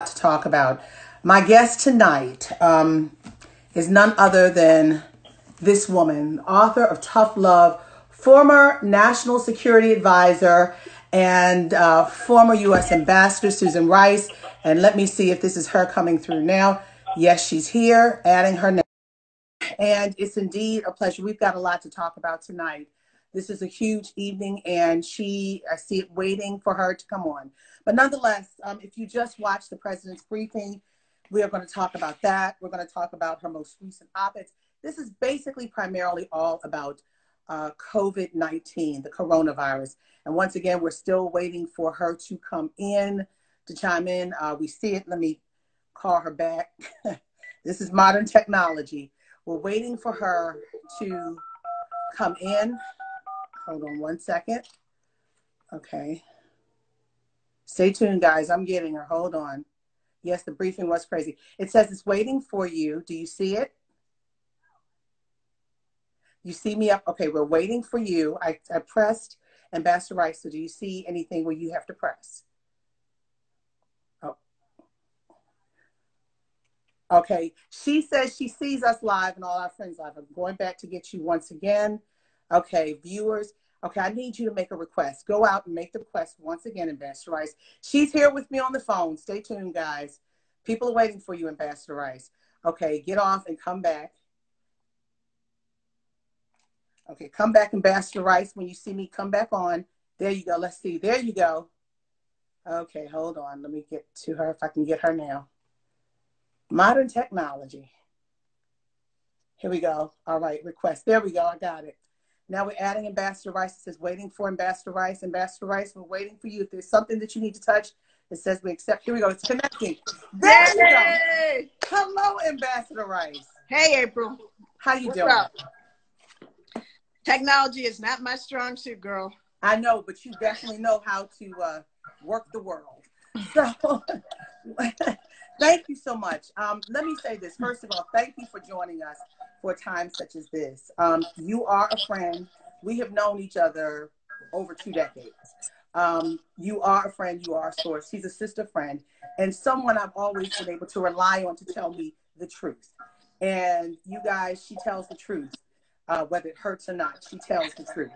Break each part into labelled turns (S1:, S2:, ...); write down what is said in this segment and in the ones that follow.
S1: to talk about. My guest tonight is none other than this woman, author of Tough Love, former National Security Advisor, and former U.S. Ambassador Susan Rice. And let me see if this is her coming through now. Yes, she's here, adding her name. And it's indeed a pleasure. We've got a lot to talk about tonight. This is a huge evening, and I see it waiting for her to come on. But nonetheless, if you just watched the president's briefing, we are going to talk about that. We're going to talk about her most recent op-eds. This is basically primarily all about COVID-19, the coronavirus. And once again, we're still waiting for her to come in, to chime in. We see it. Let me call her back. This is modern technology. We're waiting for her to come in. Hold on one second. Okay. Stay tuned, guys. I'm getting her. Hold on. Yes, the briefing was crazy. It says it's waiting for you. Do you see it? You see me up? Okay, we're waiting for you. I pressed Ambassador Rice. So do you see anything where you have to press? Oh. Okay. She says she sees us live and all our friends live. I'm going back to get you once again. Okay, viewers. Okay, I need you to make a request. Go out and make the request once again, Ambassador Rice. She's here with me on the phone. Stay tuned, guys. People are waiting for you, Ambassador Rice. Okay, get off and come back. Okay, come back, Ambassador Rice. When you see me, come back on. There you go. Let's see. There you go. Okay, hold on. Let me get to her if I can get her now. Modern technology. Here we go. All right, request. There we go. I got it. Now we're adding Ambassador Rice. It says waiting for Ambassador Rice. Ambassador Rice, we're waiting for you. If there's something that you need to touch, it says we accept. Here we go. It's connecting. There you go. Hello, Ambassador Rice.
S2: Hey, April.
S1: How you doing?
S2: Up? Technology is not my strong suit, girl.
S1: I know, but you definitely know how to work the world. So thank you so much. Let me say this. First of all, thank you for joining us for a time such as this. You are a friend. We have known each other over 2 decades. You are a friend. You are a source. She's a sister friend and someone I've always been able to rely on to tell me the truth. And you guys, she tells the truth, whether it hurts or not. She tells the truth.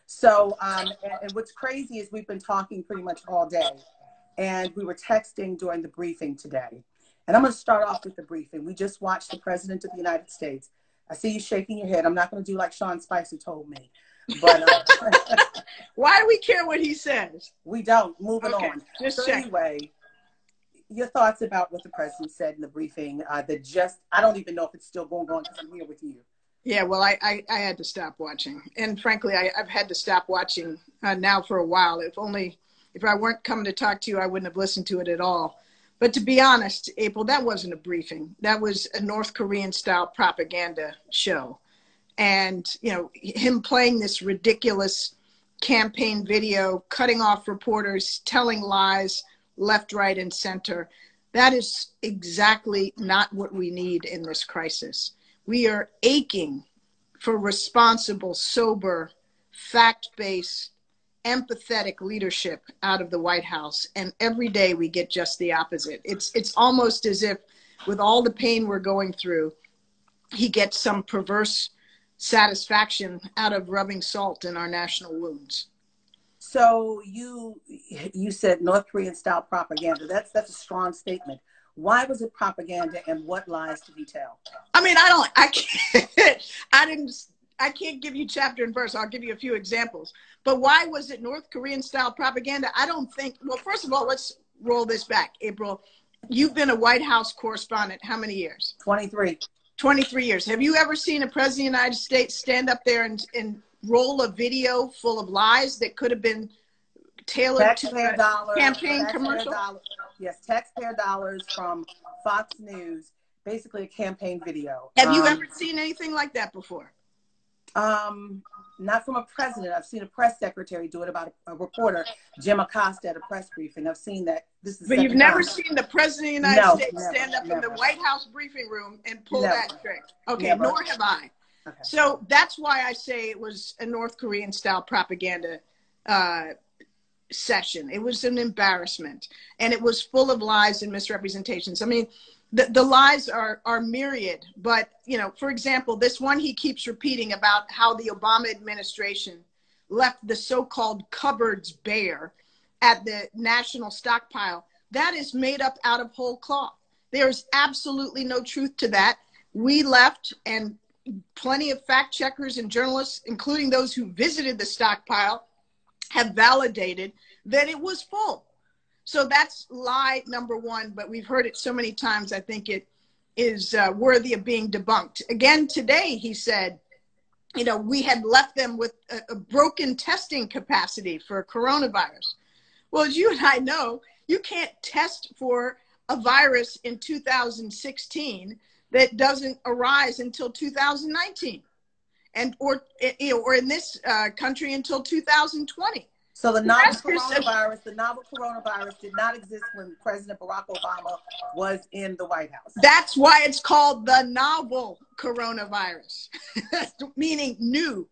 S1: So, and what's crazy is we've been talking pretty much all day. And we were texting during the briefing today. And I'm going to start off with the briefing. We just watched the President of the United States. I see you shaking your head. I'm not going to do like Sean Spicer told me. But
S2: why do we care what he says?
S1: We don't. Moving on.
S2: Just
S1: so anyway, your thoughts about what the President said in the briefing I don't even know if it's still going on because I'm here with you.
S2: Yeah, well, I had to stop watching. And frankly, I've had to stop watching now for a while. If I weren't coming to talk to you, I wouldn't have listened to it at all. But to be honest, April, that wasn't a briefing. That was a North Korean style propaganda show. And, you know, him playing this ridiculous campaign video, cutting off reporters, telling lies left, right, and center. That is exactly not what we need in this crisis. We are aching for responsible, sober, fact-based, empathetic leadership out of the White House, and every day we get just the opposite. It's almost as if with all the pain we're going through, he gets some perverse satisfaction out of rubbing salt in our national wounds.
S1: So you said North Korean style propaganda. That's a strong statement. Why was it propaganda, and what lies did he tell?
S2: I mean, I can't give you chapter and verse. I'll give you a few examples. But why was it North Korean style propaganda? I don't think, well, first of all, let's roll this back. April, you've been a White House correspondent how many years?
S1: 23.
S2: 23 years. Have you ever seen a president of the United States stand up there and roll a video full of lies that could have been tailored to a campaign commercial?
S1: Yes, taxpayer dollars from Fox News, basically a campaign video.
S2: Have you ever seen anything like that before?
S1: Not from a president. I've seen a press secretary do it about a reporter, Jim Acosta, at a press briefing. I've seen that.
S2: But you've never seen the president of the United States stand up in the White House briefing room and pull that trick. Okay, nor have I. Okay. So that's why I say it was a North Korean style propaganda session. It was an embarrassment, and it was full of lies and misrepresentations. I mean, the lies are myriad, but, you know, for example, this one he keeps repeating about how the Obama administration left the so-called cupboards bare at the national stockpile. That is made up out of whole cloth. There's absolutely no truth to that. We left, and plenty of fact checkers and journalists, including those who visited the stockpile, have validated that it was full. So that's lie number one, but we've heard it so many times, I think it is worthy of being debunked. Again, today he said, you know, we had left them with a broken testing capacity for coronavirus. Well, as you and I know, you can't test for a virus in 2016 that doesn't arise until 2019, and or in this country until 2020.
S1: So the novel coronavirus did not exist when President Barack Obama was in the White House.
S2: That's why it's called the novel coronavirus, meaning new.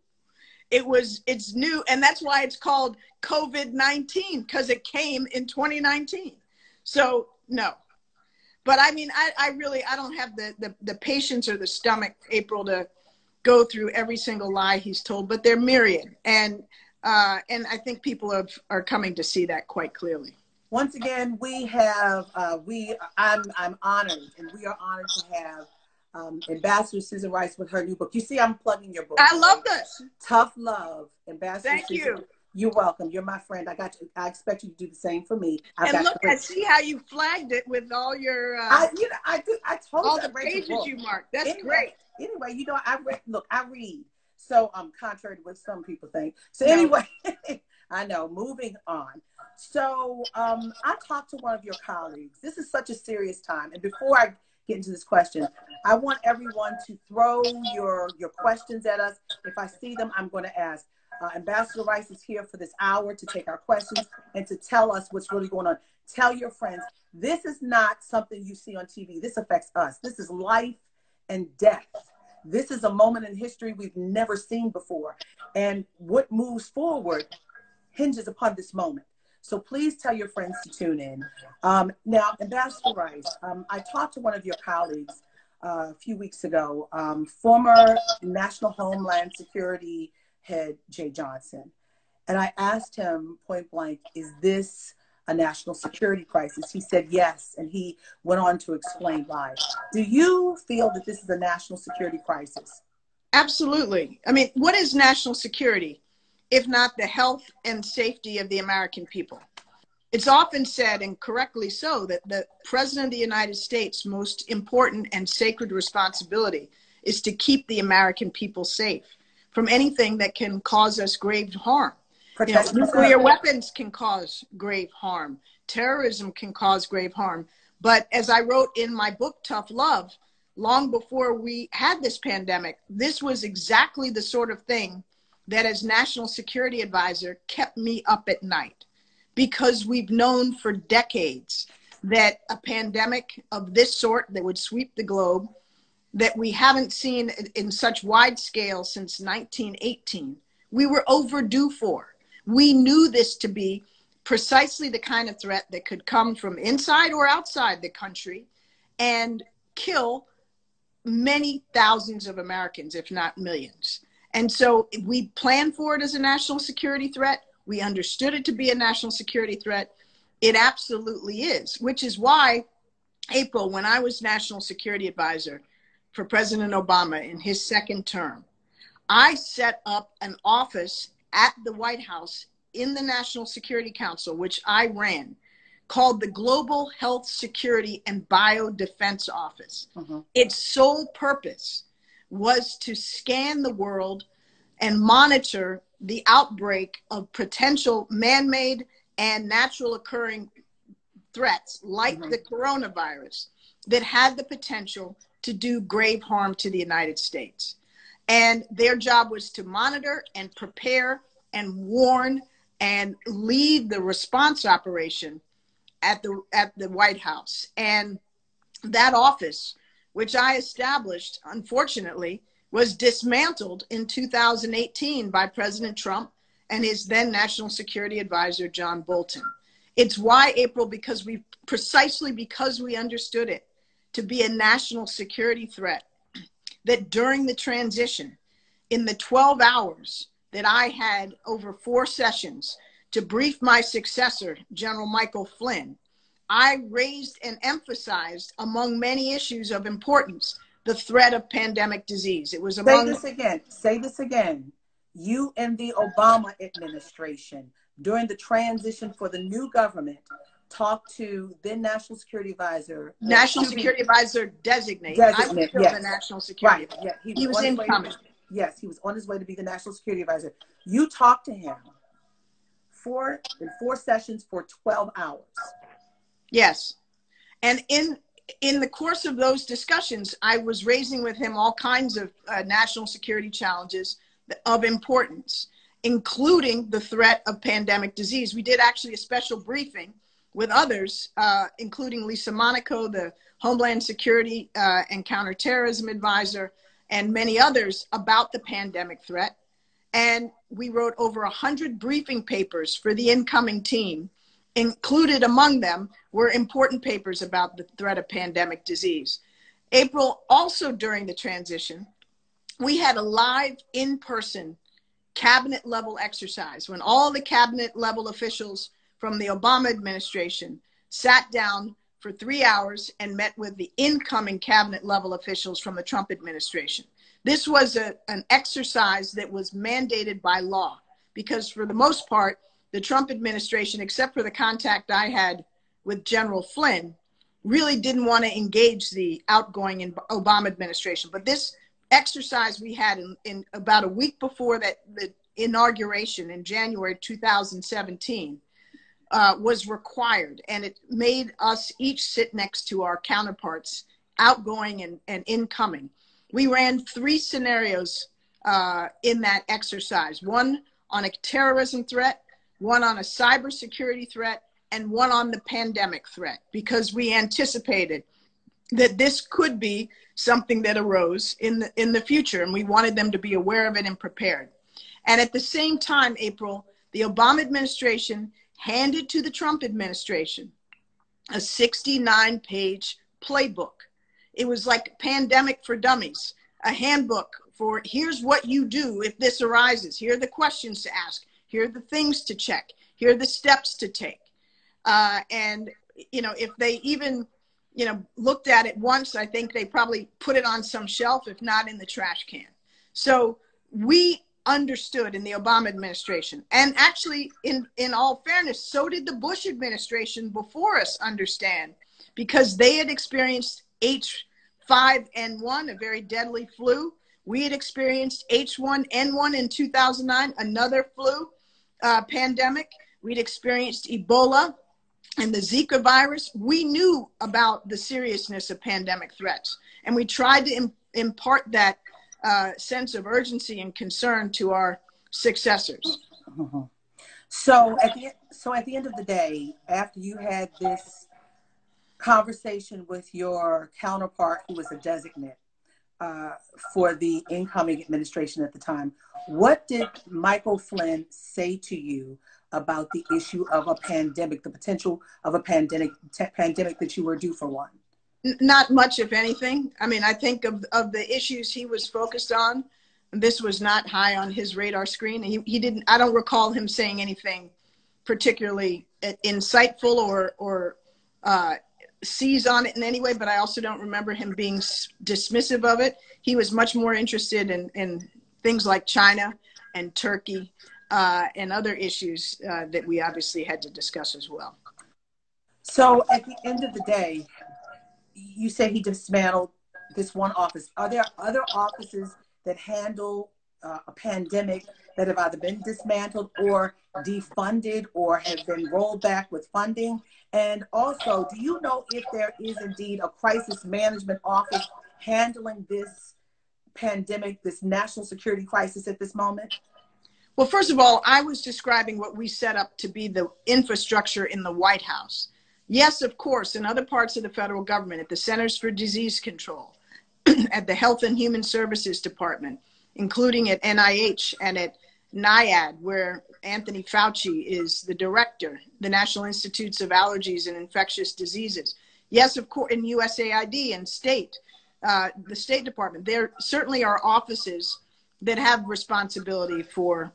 S2: It's new, and that's why it's called COVID-19, because it came in 2019. So no. But I mean, I don't have the patience or the stomach, April, to go through every single lie he's told, but they're myriad. And I think people are coming to see that quite clearly.
S1: Once again, we have, I'm honored, and we are honored to have Ambassador Susan Rice with her new book. You see, I'm plugging your book.
S2: I love this.
S1: Tough Love, Ambassador
S2: Thank
S1: Susan.
S2: you.
S1: You're welcome. You're my friend. I got you. I expect you to do the same for me.
S2: And look, I see how you flagged it with all your
S1: I told
S2: all
S1: you
S2: the pages you marked. That's
S1: great. Anyway, you know, I read. So contrary to what some people think. So
S2: No.
S1: anyway, I know. Moving on. So I talked to one of your colleagues. This is such a serious time. And before I get into this question, I want everyone to throw your questions at us. If I see them, I'm going to ask. Ambassador Rice is here for this hour to take our questions and to tell us what's really going on. Tell your friends, this is not something you see on TV. This affects us. This is life and death. This is a moment in history we've never seen before. And what moves forward hinges upon this moment. So please tell your friends to tune in. Now, Ambassador Rice, I talked to one of your colleagues a few weeks ago, former National Homeland Security head Jay Johnson. And I asked him point blank, is this a national security crisis? He said yes, and he went on to explain why. Do you feel that this is a national security crisis?
S2: Absolutely. I mean, what is national security if not the health and safety of the American people? It's often said, and correctly so, that the President of the United States' most important and sacred responsibility is to keep the American people safe from anything that can cause us grave harm. You know, nuclear weapons can cause grave harm. Terrorism can cause grave harm. But as I wrote in my book, Tough Love, long before we had this pandemic, this was exactly the sort of thing that as National Security Advisor kept me up at night. Because we've known for decades that a pandemic of this sort that would sweep the globe, that we haven't seen in such wide scale since 1918, we were overdue for. We knew this to be precisely the kind of threat that could come from inside or outside the country and kill many thousands of Americans, if not millions. And so we planned for it as a national security threat. We understood it to be a national security threat. It absolutely is, which is why, April, when I was National Security Advisor for President Obama in his second term, I set up an office at the White House in the National Security Council, which I ran, called the Global Health Security and Biodefense Office. Its sole purpose was to scan the world and monitor the outbreak of potential man-made and natural occurring threats like the coronavirus that had the potential to do grave harm to the United States. And their job was to monitor and prepare and warn and lead the response operation at the White House. And that office, which I established, unfortunately, was dismantled in 2018 by President Trump and his then National Security Advisor, John Bolton. It's why, April, because precisely because we understood it to be a national security threat, that during the transition, in the 12 hours that I had over 4 sessions to brief my successor, General Michael Flynn, I raised and emphasized, among many issues of importance, the threat of pandemic disease. It was among—
S1: Say this again. You and the Obama administration, during the transition for the new government, talked to then National Security Advisor.
S2: National Security Advisor designate. I was still the National Security Advisor.
S1: Yeah,
S2: he was incoming.
S1: Yes, he was on his way to be the National Security Advisor. You talked to him in 4 sessions for 12 hours.
S2: Yes. And in the course of those discussions, I was raising with him all kinds of national security challenges of importance, including the threat of pandemic disease. We did actually a special briefing with others, including Lisa Monaco, the Homeland Security and Counterterrorism Advisor, and many others about the pandemic threat. And we wrote over 100 briefing papers for the incoming team. Included among them were important papers about the threat of pandemic disease. April, also during the transition, we had a live in-person cabinet level exercise when all the cabinet level officials from the Obama administration sat down for 3 hours and met with the incoming cabinet level officials from the Trump administration. This was an exercise that was mandated by law because, for the most part, the Trump administration, except for the contact I had with General Flynn, really didn't want to engage the outgoing Obama administration. But this exercise we had in about a week before the inauguration in January 2017 was required. And it made us each sit next to our counterparts, outgoing and incoming. We ran 3 scenarios in that exercise, one on a terrorism threat, one on a cybersecurity threat, and one on the pandemic threat, because we anticipated that this could be something that arose in the future, and we wanted them to be aware of it and prepared. And at the same time, April, the Obama administration handed to the Trump administration a 69-page playbook. It was like Pandemic for Dummies, a handbook for here's what you do if this arises. Here are the questions to ask. Here are the things to check. Here are the steps to take. And, if they even, looked at it once, I think they probably put it on some shelf, if not in the trash can. So we understood in the Obama administration, and actually in all fairness, so did the Bush administration before us understand, because they had experienced H5N1, a very deadly flu. We had experienced H1N1 in 2009, another flu pandemic. We'd experienced Ebola and the Zika virus. We knew about the seriousness of pandemic threats, and we tried to impart that sense of urgency and concern to our successors.
S1: Mm-hmm. So at the end of the day, after you had this conversation with your counterpart, who was a designate for the incoming administration at the time, what did Michael Flynn say to you about the issue of a pandemic, the potential of a pandemic that you were due for one?
S2: Not much, if anything. I mean, I think of the issues he was focused on, this was not high on his radar screen. He didn't, I don't recall him saying anything particularly insightful or seize on it in any way, but I also don't remember him being dismissive of it. He was much more interested in things like China and Turkey and other issues that we obviously had to discuss as well.
S1: So at the end of the day, you say he dismantled this one office. Are there other offices that handle a pandemic that have either been dismantled or defunded or have been rolled back with funding? And also, do you know if there is indeed a crisis management office handling this pandemic, this national security crisis at this moment?
S2: Well, first of all, I was describing what we set up to be the infrastructure in the White House. Yes, of course, in other parts of the federal government, at the Centers for Disease Control, at the Health and Human Services Department, including at NIH and at NIAID, where Anthony Fauci is the director, the National Institutes of Allergies and Infectious Diseases. Yes, of course, in USAID and the State Department. There certainly are offices that have responsibility for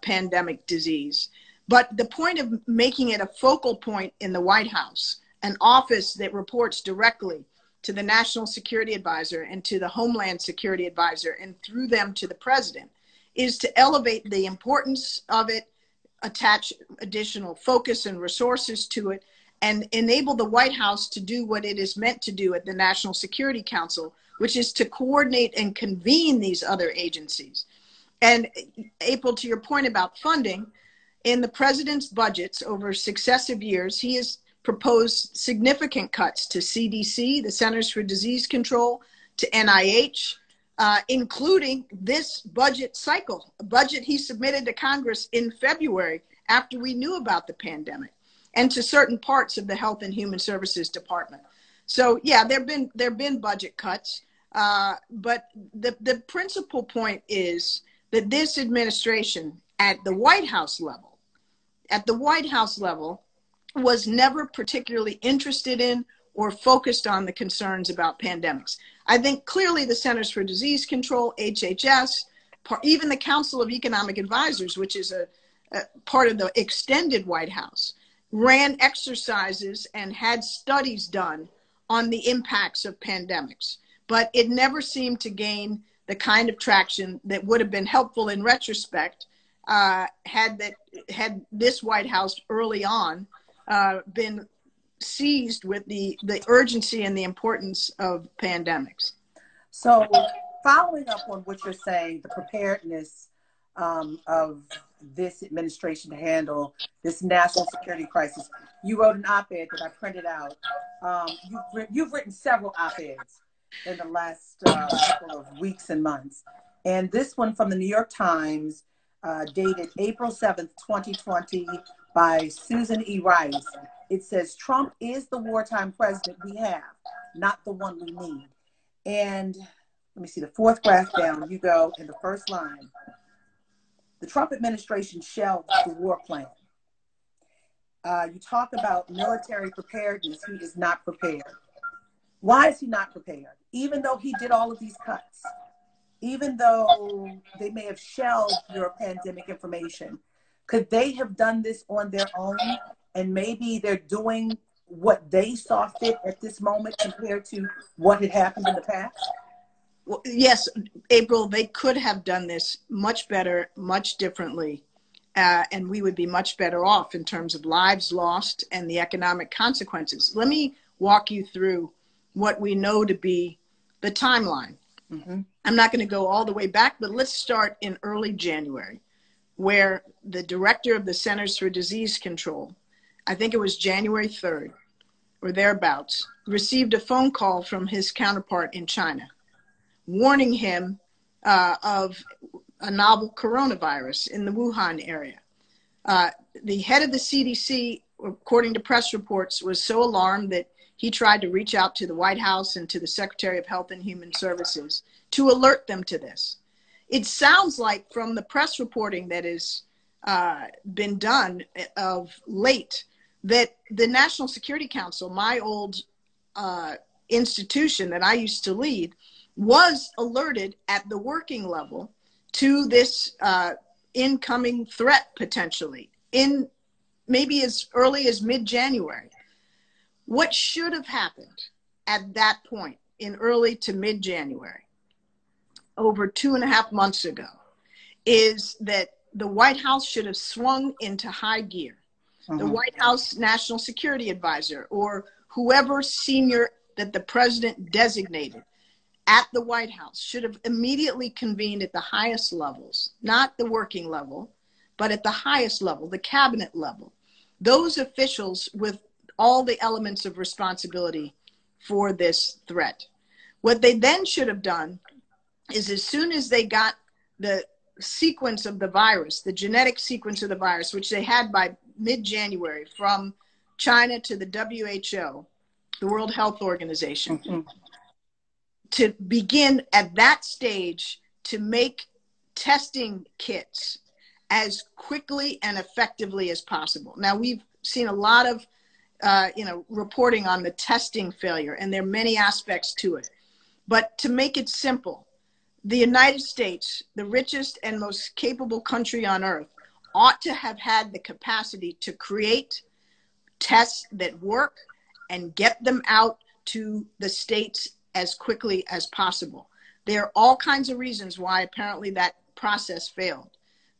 S2: pandemic disease. But the point of making it a focal point in the White House, an office that reports directly to the National Security Advisor and to the Homeland Security Advisor, and through them to the president, is to elevate the importance of it, attach additional focus and resources to it, and enable the White House to do what it is meant to do at the National Security Council, which is to coordinate and convene these other agencies. And April, to your point about funding, in the president's budgets over successive years, he has proposed significant cuts to CDC, the Centers for Disease Control, to NIH, including this budget cycle, a budget he submitted to Congress in February after we knew about the pandemic, and to certain parts of the Health and Human Services Department. So yeah, there've been budget cuts, but the principal point is that this administration at the White House level, was never particularly interested in or focused on the concerns about pandemics. I think clearly the Centers for Disease Control, HHS, even the Council of Economic Advisors, which is a part of the extended White House, ran exercises and had studies done on the impacts of pandemics. But it never seemed to gain the kind of traction that would have been helpful in retrospect had this White House early on been seized with the urgency and the importance of pandemics.
S1: So following up on what you're saying, the preparedness of this administration to handle this national security crisis, you wrote an op-ed that I printed out. You've written several op-eds in the last couple of weeks and months. And this one from the New York Times, dated April 7th, 2020, by Susan E. Rice. It says, Trump is the wartime president we have, not the one we need. And let me see, the fourth graph down, you go in the first line. The Trump administration shelved the war plan. You talk about military preparedness. He is not prepared. Why is he not prepared? Even though he did all of these cuts, even though they may have shelved your pandemic information, could they have done this on their own? And maybe they're doing what they saw fit at this moment compared to what had happened in the past?
S2: Well, yes, April, they could have done this much better, much differently, and we would be much better off in terms of lives lost and the economic consequences. Let me walk you through what we know to be the timeline. Mm-hmm. I'm not going to go all the way back, but let's start in early January, where the director of the Centers for Disease Control, I think it was January 3rd or thereabouts, received a phone call from his counterpart in China, warning him of a novel coronavirus in the Wuhan area. The head of the CDC, according to press reports, was so alarmed that he tried to reach out to the White House and to the Secretary of Health and Human Services to alert them to this. It sounds like from the press reporting that has been done of late that the National Security Council, my old institution that I used to lead, was alerted at the working level to this incoming threat potentially in maybe as early as mid-January. What should have happened at that point in early to mid-January, over 2.5 months ago, is that the White House should have swung into high gear. Uh-huh. The White House National Security Advisor or whoever senior that the president designated at the White House should have immediately convened at the highest levels, not the working level, but at the highest level, the cabinet level. Those officials with all the elements of responsibility for this threat. What they then should have done is as soon as they got the sequence of the virus, the genetic sequence of the virus, which they had by mid-January from China to the WHO, the World Health Organization, mm-hmm. to begin at that stage to make testing kits as quickly and effectively as possible. Now, we've seen a lot of reporting on the testing failure, and there are many aspects to it. But to make it simple, the United States, the richest and most capable country on earth, ought to have had the capacity to create tests that work and get them out to the states as quickly as possible. There are all kinds of reasons why apparently that process failed.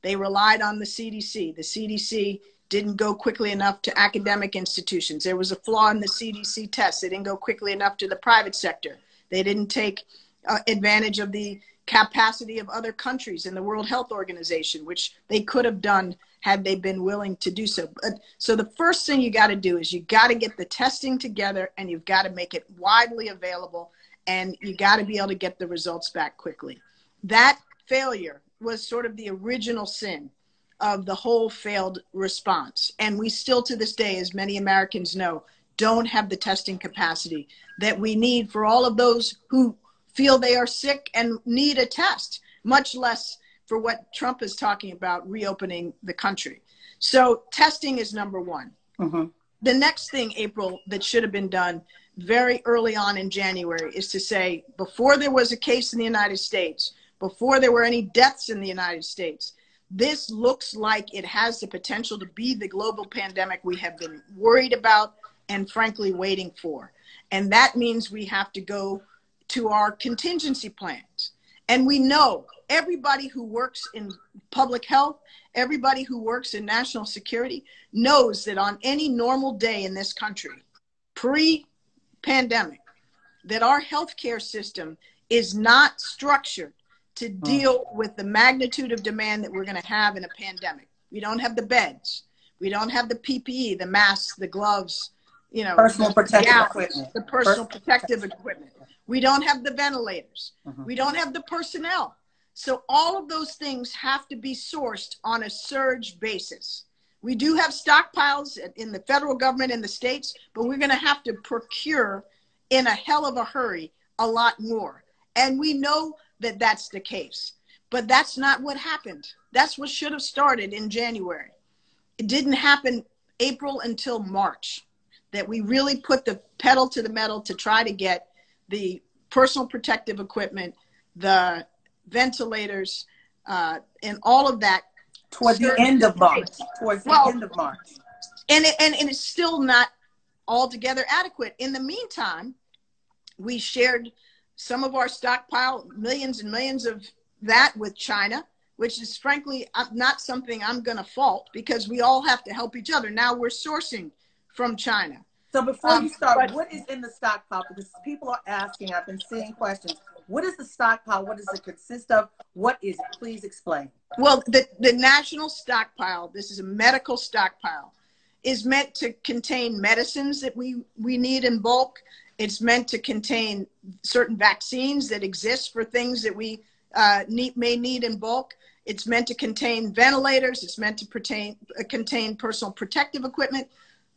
S2: They relied on the CDC. The CDC didn't go quickly enough to academic institutions. There was a flaw in the CDC tests. They didn't go quickly enough to the private sector. They didn't take advantage of the capacity of other countries in the World Health Organization, which they could have done had they been willing to do so. So the first thing you got to do is you got to get the testing together, and you've got to make it widely available, and you got to be able to get the results back quickly. That failure was sort of the original sin of the whole failed response. And we still to this day, as many Americans know, don't have the testing capacity that we need for all of those who feel they are sick and need a test, much less for what Trump is talking about, reopening the country. So testing is number one. Mm-hmm. The next thing, April, that should have been done very early on in January is to say, before there was a case in the United States, before there were any deaths in the United States, this looks like it has the potential to be the global pandemic we have been worried about and frankly waiting for. And that means we have to go to our contingency plans. And we know everybody who works in public health, everybody who works in national security knows that on any normal day in this country, pre-pandemic, that our healthcare system is not structured to deal with the magnitude of demand that we're going to have in a pandemic. We don't have the beds. We don't have the PPE, the masks, the gloves,
S1: personal protective equipment.
S2: The personal protective equipment. We don't have the ventilators. We don't have the personnel. So all of those things have to be sourced on a surge basis. We do have stockpiles in the federal government and the states, but we're going to have to procure in a hell of a hurry a lot more. And we know that that's the case, but that's not what happened. That's what should have started in January. It didn't happen April until March that we really put the pedal to the metal to try to get the personal protective equipment, the ventilators, and all of that.
S1: Towards the end of March.
S2: And it's still not altogether adequate. In the meantime, we shared some of our stockpile, millions and millions of that with China, which is frankly not something I'm going to fault because we all have to help each other. Now we're sourcing from China.
S1: So before you start, what is in the stockpile? Because people are asking, I've been seeing questions. What is the stockpile? What does it consist of? What is it? Please explain.
S2: Well, the national stockpile, this is a medical stockpile, is meant to contain medicines that we need in bulk. It's meant to contain certain vaccines that exist for things that we may need in bulk. It's meant to contain ventilators. It's meant to contain personal protective equipment,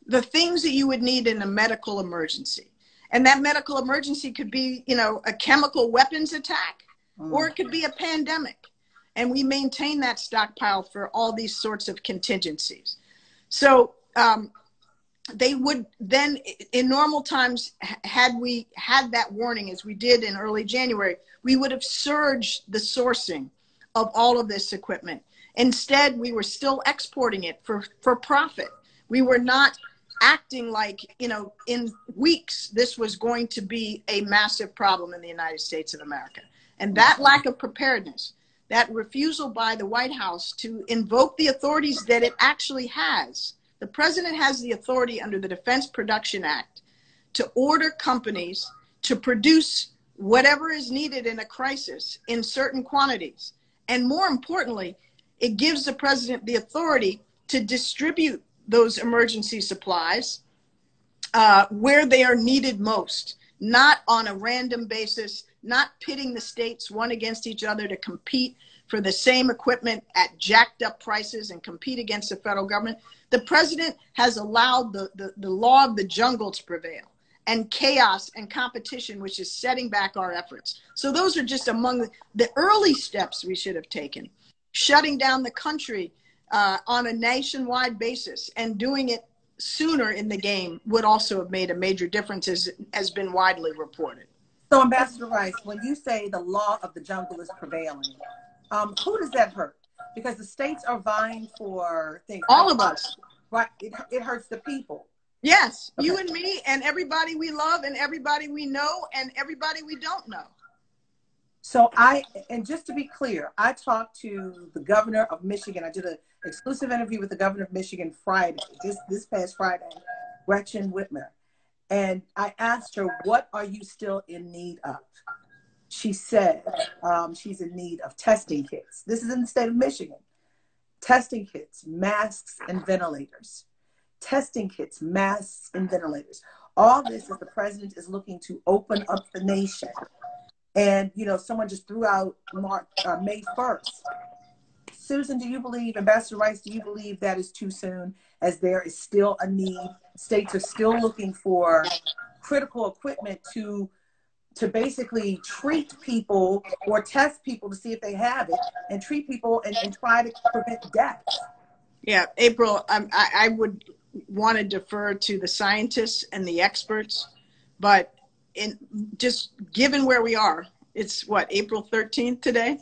S2: the things that you would need in a medical emergency. And that medical emergency could be, a chemical weapons attack, or it could be a pandemic. And we maintain that stockpile for all these sorts of contingencies. So they would then, in normal times, had we had that warning, as we did in early January, we would have surged the sourcing of all of this equipment. Instead, we were still exporting it for profit. We were not acting like, in weeks, this was going to be a massive problem in the United States of America. And that lack of preparedness, that refusal by the White House to invoke the authorities that it actually has. The president has the authority under the Defense Production Act to order companies to produce whatever is needed in a crisis in certain quantities. And more importantly, it gives the president the authority to distribute those emergency supplies where they are needed most, not on a random basis, not pitting the states one against each other to compete for the same equipment at jacked up prices and compete against the federal government. The president has allowed the law of the jungle to prevail, and chaos and competition, which is setting back our efforts. So those are just among the early steps we should have taken. shutting down the country on a nationwide basis and doing it sooner in the game would also have made a major difference, as has been widely reported.
S1: So, Ambassador Rice, when you say the law of the jungle is prevailing, who does that hurt? Because the states are vying for things.
S2: All of us.
S1: Right. It hurts the people.
S2: Yes.
S1: Okay.
S2: You and me and everybody we love and everybody we know and everybody we don't know.
S1: So and just to be clear, I talked to the governor of Michigan. I did an exclusive interview with the governor of Michigan Friday, just this past Friday, Gretchen Whitmer. And I asked her, what are you still in need of? She said she's in need of testing kits. This is in the state of Michigan. Testing kits, masks, and ventilators. Testing kits, masks, and ventilators. All this as the president is looking to open up the nation. And, you know, someone just threw out May 1st. Susan, do you believe, Ambassador Rice, do you believe that is too soon, as there is still a need? States are still looking for critical equipment to basically treat people or test people to see if they have it, and treat people and try to prevent deaths.
S2: Yeah, April, I would want to defer to the scientists and the experts, but just given where we are, it's what, April 13th today?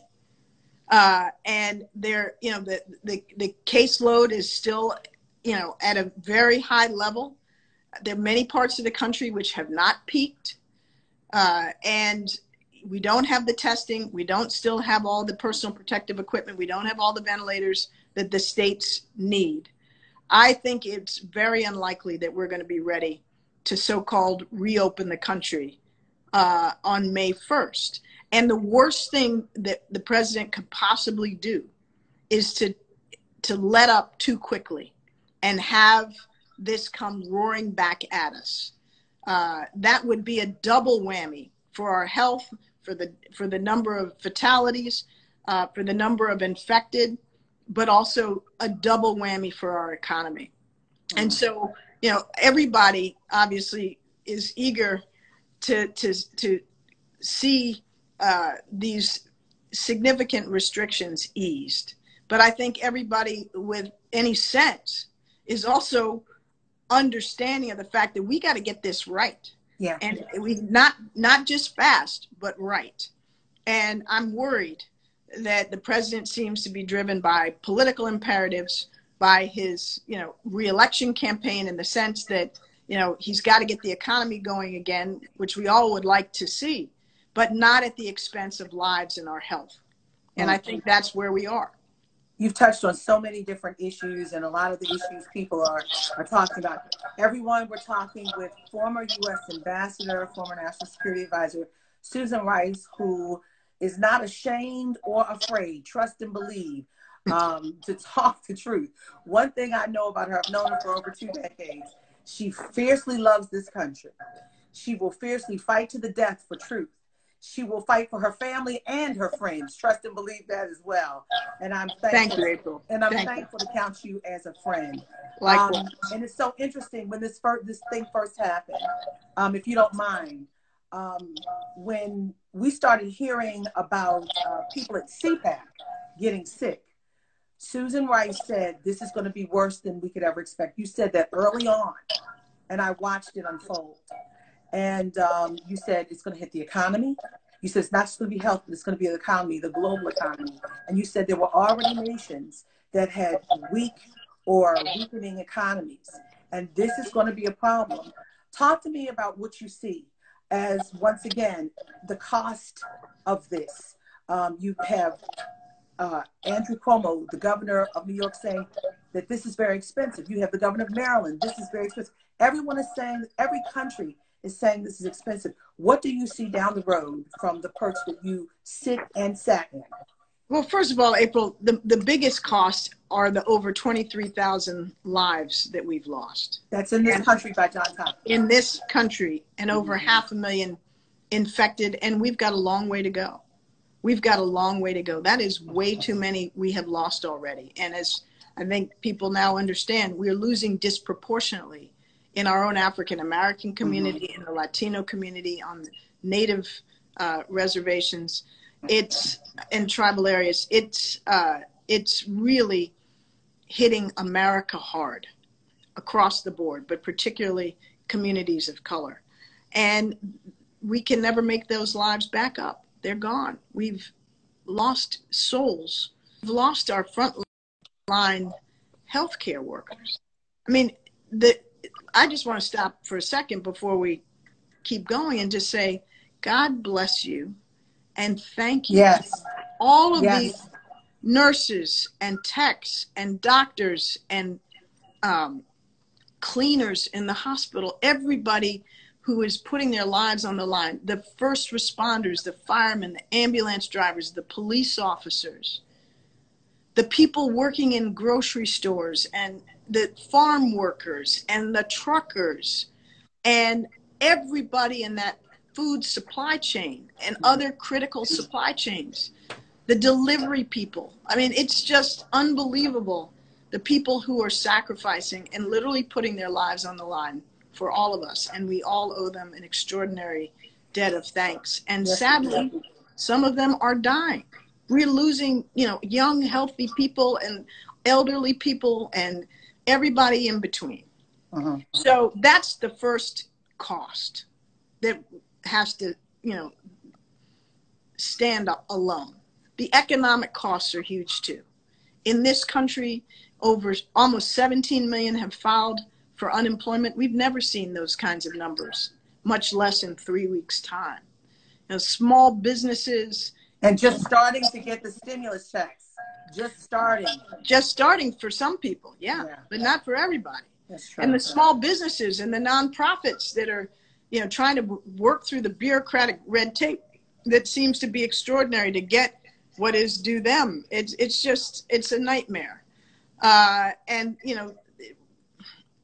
S2: And there, you know, the caseload is still, you know, at a very high level. There are many parts of the country which have not peaked. And we don't have the testing. We don't still have all the personal protective equipment. We don't have all the ventilators that the states need. I think it's very unlikely that we're going to be ready to so-called reopen the country on May 1st. And the worst thing that the president could possibly do is to let up too quickly and have this come roaring back at us. That would be a double whammy for our health, for the number of fatalities, for the number of infected, but also a double whammy for our economy. And so, you know, everybody obviously is eager to see these significant restrictions eased. But I think everybody with any sense is also understanding of the fact that we got to get this right.
S1: Yeah.
S2: And we not just fast, but right. And I'm worried that the president seems to be driven by political imperatives, by his, you know, reelection campaign, in the sense that, you know, he's got to get the economy going again, which we all would like to see, but not at the expense of lives and our health. And I think that's where we are.
S1: You've touched on so many different issues, and a lot of the issues people are talking about. Everyone, we're talking with former U.S. Ambassador, former National Security Advisor, Susan Rice, who is not ashamed or afraid, trust and believe, to talk the truth. One thing I know about her, I've known her for over 2 decades, she fiercely loves this country. She will fiercely fight to the death for truth. She will fight for her family and her friends. Trust and believe that as well. And I'm thankful.
S2: Thank you, April.
S1: And I'm thankful to count you as a friend. And it's so interesting when this thing first happened, if you don't mind, when we started hearing about people at CPAC getting sick, Susan Rice said, this is going to be worse than we could ever expect. You said that early on, and I watched it unfold. And you said it's going to hit the economy. You said it's not just going to be health, but it's going to be the economy, the global economy. And you said there were already nations that had weak or weakening economies. And this is going to be a problem. Talk to me about what you see as, once again, the cost of this. You have Andrew Cuomo, the governor of New York, saying that this is very expensive. You have the governor of Maryland, this is very expensive. Everyone is saying, every country is saying this is expensive. What do you see down the road from the perch that you sit and sat in?
S2: Well, first of all, April, the biggest costs are the over 23,000 lives that we've lost.
S1: That's in this country by John Hopkins. In
S2: this country, and over 500,000 infected, and we've got a long way to go. We've got a long way to go. That is way too many we have lost already. And as I think people now understand, we're losing disproportionately in our own African-American community, in the Latino community, on Native reservations, in tribal areas. It's it's really hitting America hard across the board, but particularly communities of color. And we can never make those lives back up. They're gone. We've lost souls. We've lost our frontline healthcare workers. I mean, I just want to stop for a second before we keep going and just say, God bless you and thank you.
S1: Yes.
S2: All of these nurses and techs and doctors and cleaners in the hospital, everybody who is putting their lives on the line, the first responders, the firemen, the ambulance drivers, the police officers, the people working in grocery stores and the farm workers and the truckers and everybody in that food supply chain and other critical supply chains, the delivery people. I mean, it's just unbelievable, the people who are sacrificing and literally putting their lives on the line for all of us. And we all owe them an extraordinary debt of thanks. And sadly, some of them are dying. We're losing, young, healthy people and elderly people and everybody in between. So that's the first cost that has to, stand up alone. The economic costs are huge too. In this country, over almost 17 million have filed for unemployment. We've never seen those kinds of numbers, much less in 3 weeks' time. Small businesses.
S1: And just starting to get the stimulus checks. Just starting for some people, but not for everybody.
S2: That's true. And the small businesses and the nonprofits that are, trying to work through the bureaucratic red tape that seems to be extraordinary to get what is due them. It's a nightmare. And,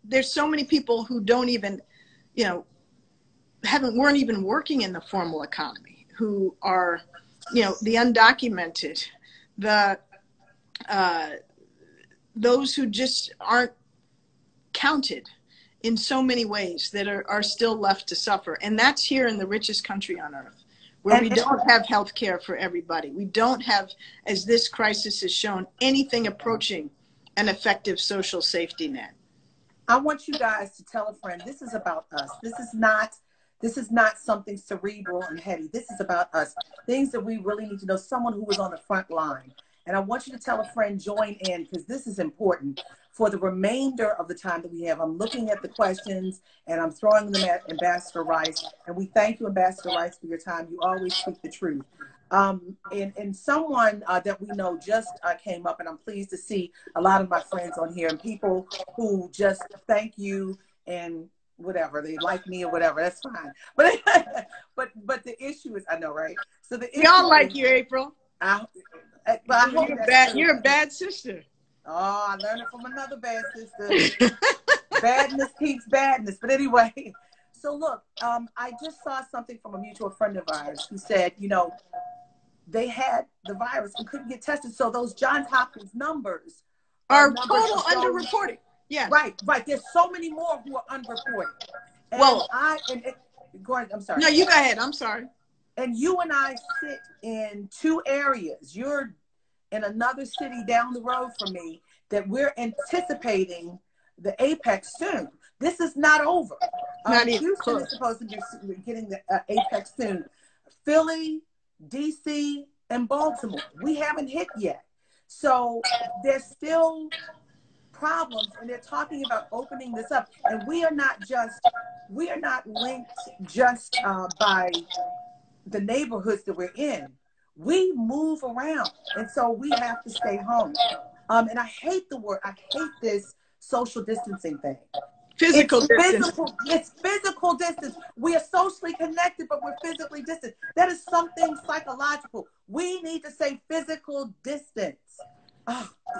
S2: there's so many people who don't even, weren't even working in the formal economy, who are, the undocumented, those who just aren't counted in so many ways that are still left to suffer. And that's here in the richest country on earth, where we don't have health care for everybody. We don't have, as this crisis has shown, anything approaching an effective social safety net.
S1: I want you guys to tell a friend, this is about us. This is not something cerebral and heady. This is about us. Things that we really need to know, someone who is on the front line. And I want you to tell a friend, join in, because this is important for the remainder of the time that we have. I'm looking at the questions and I'm throwing them at Ambassador Rice. And we thank you, Ambassador Rice, for your time. You always speak the truth. And someone that we know just came up, and I'm pleased to see a lot of my friends on here and people who just thank you and whatever, they like me or whatever, that's fine. But but the issue is, I know, right? So the issue
S2: y'all like you, April.
S1: You're
S2: a bad sister.
S1: Oh, I learned it from another bad sister. Badness keeps badness. But anyway, so look, I just saw something from a mutual friend of ours who said, they had the virus and couldn't get tested. So those Johns Hopkins numbers
S2: are total underreporting. Yeah.
S1: Right. There's so many more who are unreported. And go ahead, I'm sorry.
S2: No, you go ahead. I'm sorry.
S1: And you and I sit in two areas. You're in another city down the road from me that we're anticipating the apex soon. This is not over. Houston is supposed to be getting the apex soon. Philly, DC, and Baltimore. We haven't hit yet. So there's still problems, and they're talking about opening this up. And we are not linked just by the neighborhoods that we're in. We move around, and so we have to stay home. And I hate this social distancing thing. It's physical distance. We are socially connected, but we're physically distant. That is something psychological. We need to say physical distance.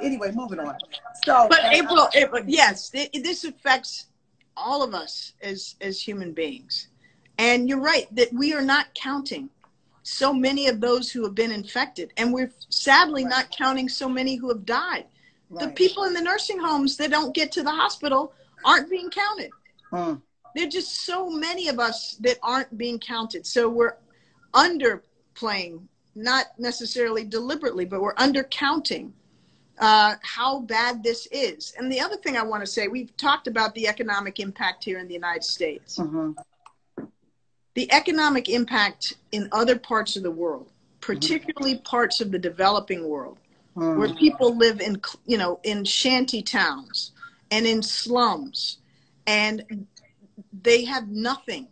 S1: Anyway, moving on. So,
S2: but April, yes, this affects all of us as human beings. And you're right that we are not counting so many of those who have been infected. And we're sadly not counting so many who have died. Right. The people in the nursing homes that don't get to the hospital aren't being counted. There are just so many of us that aren't being counted. So we're underplaying, not necessarily deliberately, but we're undercounting how bad this is. And the other thing I want to say, we've talked about the economic impact here in the United States. The economic impact in other parts of the world, particularly parts of the developing world, where people live in, in shanty towns and in slums, and they have nothing,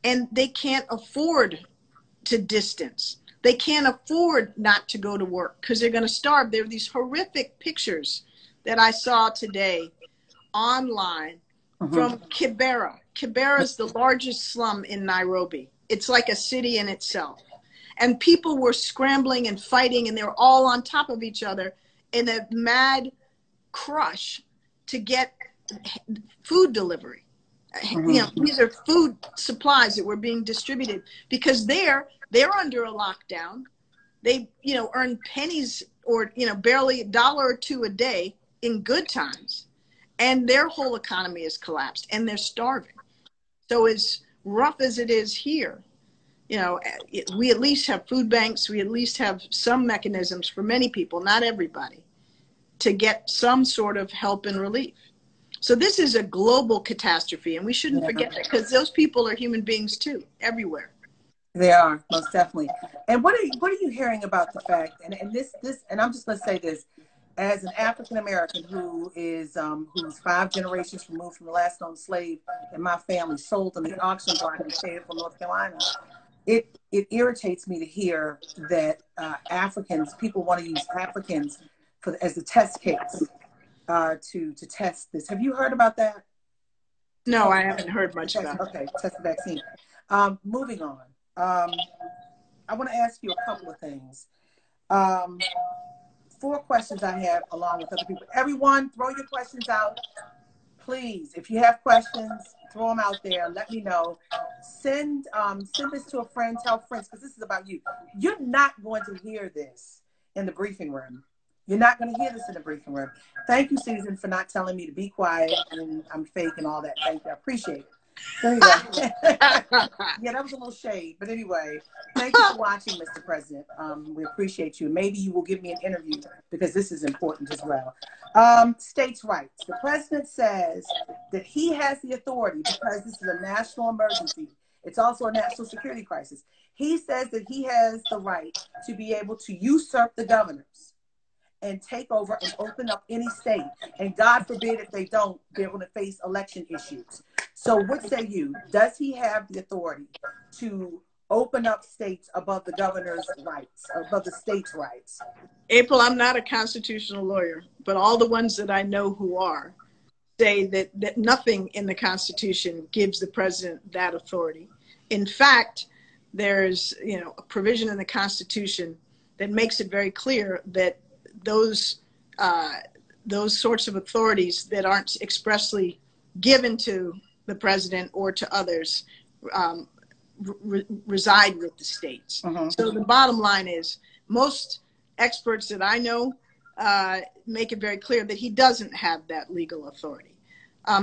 S2: and they can't afford to distance. They can't afford not to go to work because they're going to starve. There are these horrific pictures that I saw today online from Kibera. Kibera is the largest slum in Nairobi. It's like a city in itself. And people were scrambling and fighting, and they were all on top of each other in a mad crush to get food delivery. These are food supplies that were being distributed because they're under a lockdown. They, earn pennies or, barely $1 or $2 a day in good times. And their whole economy has collapsed and they're starving. So as rough as it is here, we at least have food banks. We at least have some mechanisms for many people, not everybody, to get some sort of help and relief. So this is a global catastrophe, and we shouldn't forget that, because those people are human beings too, everywhere.
S1: They are, most definitely. And what are you hearing about the fact, and this and I'm just going to say this, as an African American who's 5 generations removed from the last known slave in my family, sold in the auction block in Fayetteville, North Carolina, it irritates me to hear that people want to use Africans as the test case to test this. Have you heard about that?
S2: No, I haven't heard much about it.
S1: Okay, test the vaccine. Moving on. I want to ask you a couple of things. 4 questions I have along with other people. Everyone, throw your questions out. Please, if you have questions, throw them out there. Let me know. Send this to a friend, tell friends, because this is about you. You're not going to hear this in the briefing room. You're not going to hear this in the briefing room. Thank you, Susan, for not telling me to be quiet and I'm fake and all that. Thank you. I appreciate it. So anyway, yeah, that was a little shade. But anyway, thank you for watching, Mr. President. We appreciate you. Maybe you will give me an interview because this is important as well. States' rights. The president says that he has the authority because this is a national emergency. It's also a national security crisis. He says that he has the right to be able to usurp the governors and take over and open up any state. And God forbid if they don't, they're going to face election issues. So what say you? Does he have the authority to open up states above the governor's rights, above the state's rights?
S2: April, I'm not a constitutional lawyer, but all the ones that I know who are say that nothing in the Constitution gives the president that authority. In fact, there's a provision in the Constitution that makes it very clear that those sorts of authorities that aren't expressly given to the president or to others reside with the states. So the bottom line is most experts that I know make it very clear that he doesn't have that legal authority.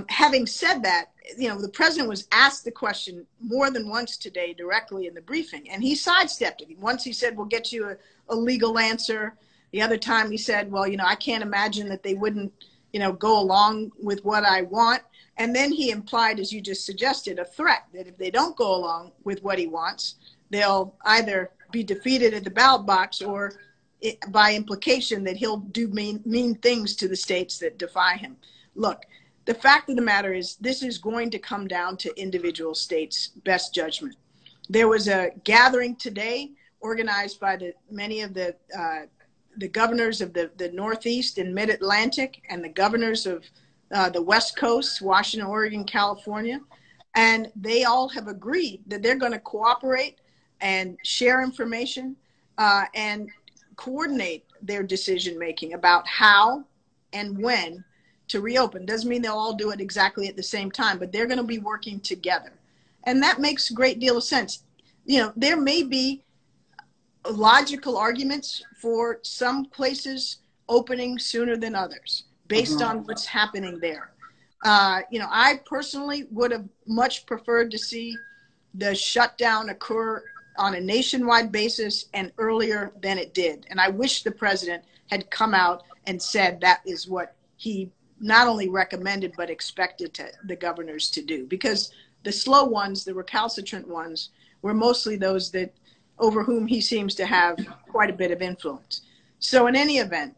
S2: Having said that, the president was asked the question more than once today directly in the briefing, and he sidestepped it. Once he said, we'll get you a legal answer. The other time he said, well, I can't imagine that they wouldn't, go along with what I want. And then he implied, as you just suggested, a threat that if they don't go along with what he wants, they'll either be defeated at the ballot box or by implication that he'll do mean things to the states that defy him. Look, the fact of the matter is this is going to come down to individual states' best judgment. There was a gathering today organized by many of the governors of the Northeast and Mid-Atlantic and the governors of the West Coast, Washington, Oregon, California. And they all have agreed that they're going to cooperate and share information and coordinate their decision-making about how and when to reopen. Doesn't mean they'll all do it exactly at the same time, but they're going to be working together. And that makes a great deal of sense. There may be logical arguments for some places opening sooner than others based on what's happening there. I personally would have much preferred to see the shutdown occur on a nationwide basis and earlier than it did. And I wish the president had come out and said that is what he not only recommended but expected the governors to do. Because the slow ones, the recalcitrant ones, were mostly those that over whom he seems to have quite a bit of influence. So in any event,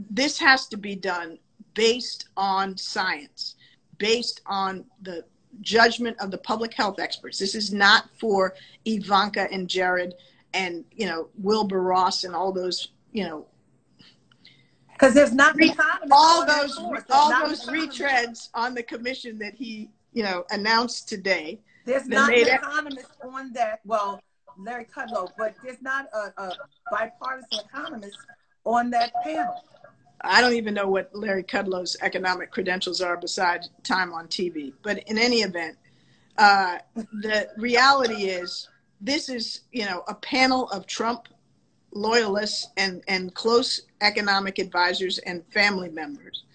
S2: this has to be done based on science, based on the judgment of the public health experts. This is not for Ivanka and Jared and, Wilbur Ross and all those,
S1: because there's not
S2: all those retreads on the commission that he, announced today.
S1: There's not an economist on that. Well, Larry Kudlow, but there's not a bipartisan economist on that panel.
S2: I don't even know what Larry Kudlow's economic credentials are besides time on TV. But in any event, the reality is this is, a panel of Trump loyalists and close economic advisors and family members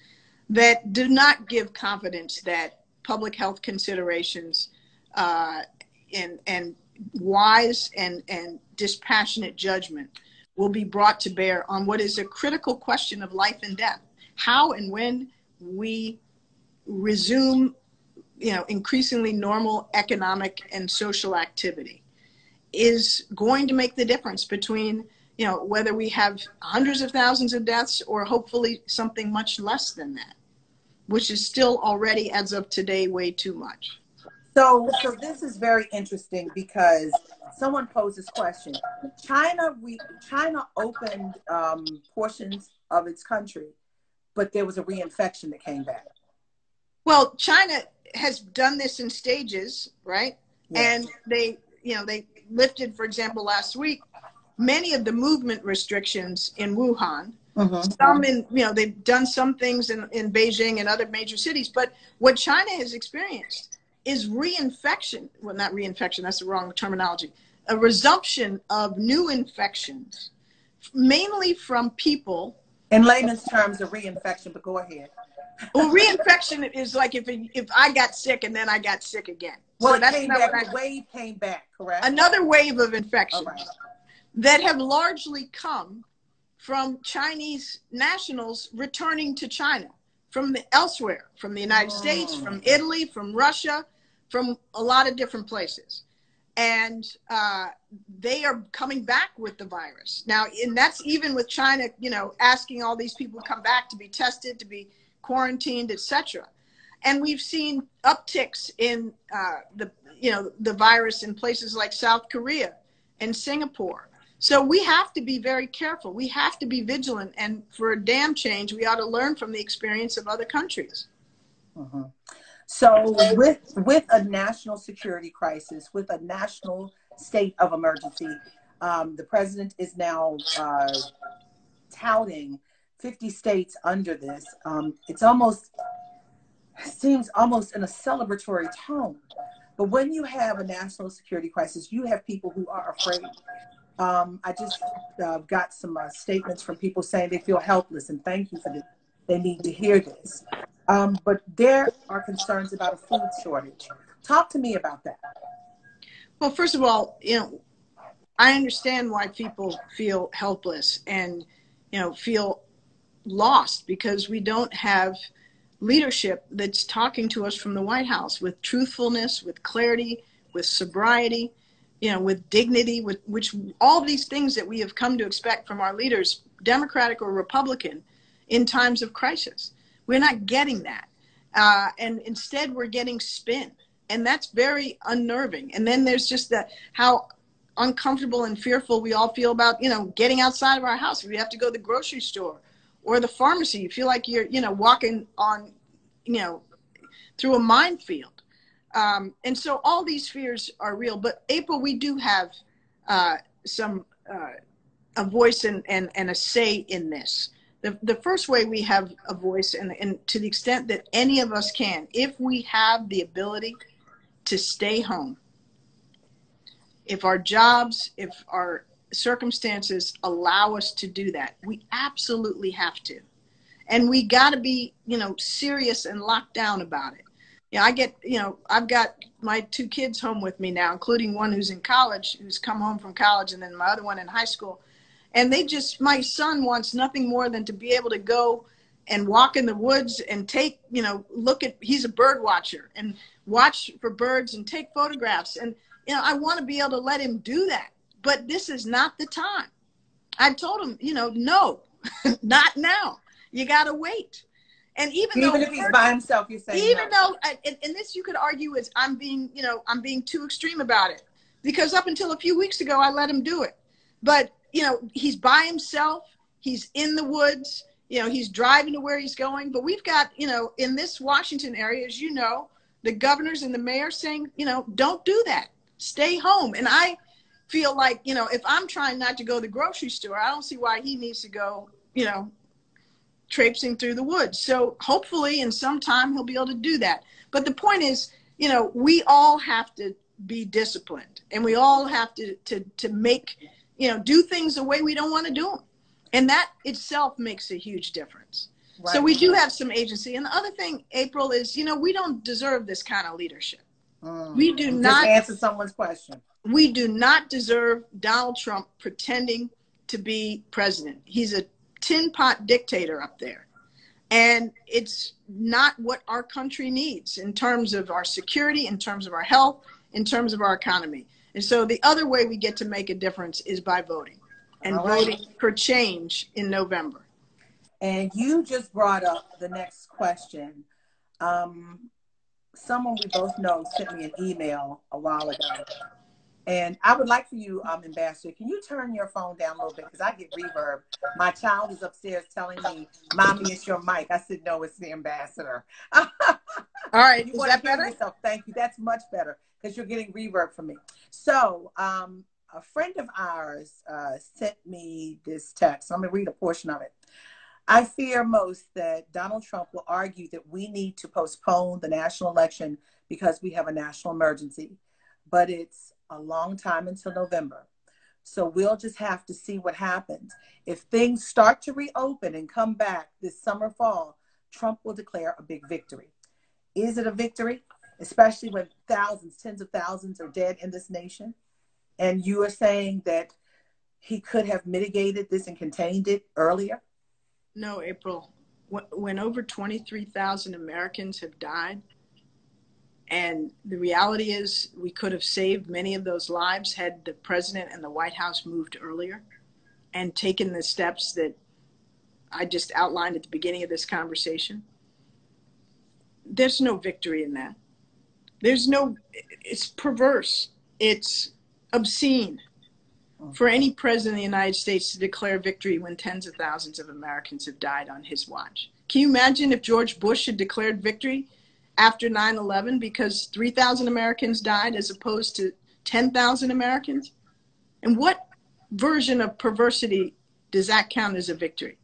S2: that do not give confidence that public health considerations and wise and dispassionate judgment will be brought to bear on what is a critical question of life and death. How and when we resume, increasingly normal economic and social activity is going to make the difference between, whether we have hundreds of thousands of deaths or hopefully something much less than that, which is still already, as of today, way too much.
S1: So this is very interesting because someone posed this question. China opened portions of its country, but there was a reinfection that came back.
S2: Well, China has done this in stages, right?
S1: Yes.
S2: And they lifted, for example, last week, many of the movement restrictions in Wuhan. Mm-hmm. Some in, they've done some things in Beijing and other major cities. But what China has experienced is reinfection. Well, not reinfection, that's the wrong terminology. A resumption of new infections, mainly from people.
S1: In layman's terms, a reinfection, but go ahead.
S2: Well, reinfection is like if I got sick and then I got sick again.
S1: Well,
S2: so that's not
S1: the wave came back, correct?
S2: Another wave of infections
S1: right.
S2: that have largely come from Chinese nationals returning to China from elsewhere, from the United States, from Italy, from Russia, from a lot of different places. And they are coming back with the virus. Now, and that's even with China, asking all these people to come back to be tested, to be quarantined, etc. And we've seen upticks in the virus in places like South Korea and Singapore. So we have to be very careful. We have to be vigilant. And for a damn change, we ought to learn from the experience of other countries.
S1: Mm-hmm. So with a national security crisis, with a national state of emergency, the president is now touting 50 states under this. It seems almost in a celebratory tone. But when you have a national security crisis, you have people who are afraid. I just got some statements from people saying they feel helpless, and thank you for this. They need to hear this. But there are concerns about a food shortage. Talk to me about that.
S2: Well, first of all, I understand why people feel helpless and, feel lost because we don't have leadership that's talking to us from the White House with truthfulness, with clarity, with sobriety, with dignity, with which all these things that we have come to expect from our leaders, Democratic or Republican, in times of crisis. We're not getting that. And instead we're getting spin. And that's very unnerving. And then there's just how uncomfortable and fearful we all feel about, getting outside of our house. If we have to go to the grocery store or the pharmacy, you feel like you're, walking on, through a minefield. And so all these fears are real. But April, we do have a voice and a say in this. The first way we have a voice, and to the extent that any of us can, if we have the ability to stay home, if our jobs, if our circumstances allow us to do that, we absolutely have to. And we got to be, serious and locked down about it. I've got my 2 kids home with me now, including one who's in college, who's come home from college, and then my other one in high school. And my son wants nothing more than to be able to go and walk in the woods and take, he's a bird watcher and watch for birds and take photographs. And, I want to be able to let him do that. But this is not the time. I told him, no, not now. You got to wait. And even
S1: if he's by himself, you're saying
S2: even
S1: no.
S2: though, and this you could argue is I'm being too extreme about it, because up until a few weeks ago, I let him do it. But, he's by himself. He's in the woods. He's driving to where he's going. But we've got, in this Washington area, as you know, the governors and the mayor saying, don't do that. Stay home. And I feel like, if I'm trying not to go to the grocery store, I don't see why he needs to go, traipsing through the woods. So hopefully in some time he'll be able to do that. But the point is, we all have to be disciplined, and we all have to make, do things the way we don't want to do them. And that itself makes a huge difference. Right. So we do have some agency. And the other thing, April, is, we don't deserve this kind of leadership. We do not
S1: answer someone's question.
S2: We do not deserve Donald Trump pretending to be president. He's a tin pot dictator up there. And it's not what our country needs in terms of our security, in terms of our health, in terms of our economy. And so the other way we get to make a difference is by voting, and voting for change in November.
S1: And you just brought up the next question. Someone we both know sent me an email a while ago. And I would like for you, Ambassador, can you turn your phone down a little bit? Because I get reverb. My child is upstairs telling me, Mommy, it's your mic. I said, no, it's the Ambassador.
S2: All right. Is that better?
S1: Yourself. Thank you. That's much better, because you're getting reverb from me. So a friend of ours sent me this text. I'm going to read a portion of it. I fear most that Donald Trump will argue that we need to postpone the national election because we have a national emergency. But it's a long time until November. So we'll just have to see what happens. If things start to reopen and come back this summer, fall, Trump will declare a big victory. Is it a victory? Especially when thousands, tens of thousands are dead in this nation. And you are saying that he could have mitigated this and contained it earlier?
S2: No, April. When over 23,000 Americans have died, and the reality is we could have saved many of those lives had the president and the White House moved earlier and taken the steps that I just outlined at the beginning of this conversation. There's no victory in that. It's perverse. It's obscene for any president of the United States to declare victory when tens of thousands of Americans have died on his watch. Can you imagine if George Bush had declared victory after 9/11 because 3,000 Americans died as opposed to 10,000 Americans? And what version of perversity does that count as a victory?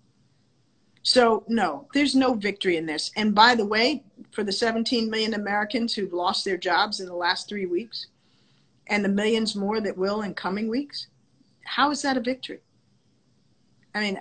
S2: So no, there's no victory in this. And by the way, for the 17 million Americans who've lost their jobs in the last 3 weeks, and the millions more that will in coming weeks, how is that a victory? I mean,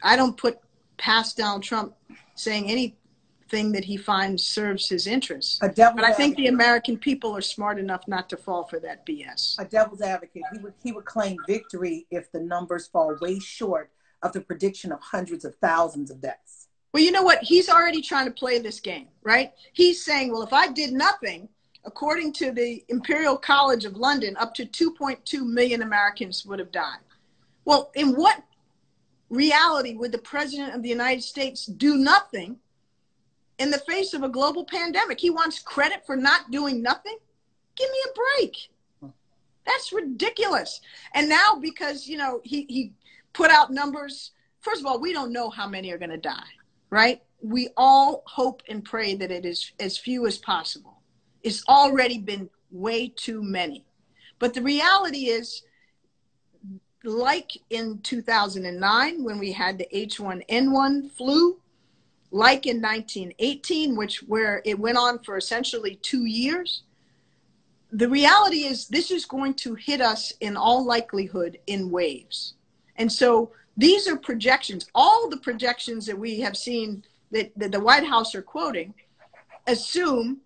S2: I don't put past Donald Trump saying anything that he finds serves his interests. But I think the American people are smart enough not to fall for that BS.
S1: A devil's advocate, he would claim victory if the numbers fall way short of the prediction of hundreds of thousands of deaths.
S2: Well, you know what? He's already trying to play this game, right? He's saying, well, if I did nothing, according to the Imperial College of London, up to 2.2 million Americans would have died. Well, in what reality would the president of the United States do nothing in the face of a global pandemic? He wants credit for not doing nothing? Give me a break. That's ridiculous. And now because, he put out numbers, first of all, we don't know how many are going to die, right? We all hope and pray that it is as few as possible. It's already been way too many. But the reality is, like in 2009, when we had the H1N1 flu, like in 1918, where it went on for essentially 2 years, the reality is this is going to hit us in all likelihood in waves. And so these are projections. All the projections that we have seen that the White House are quoting assume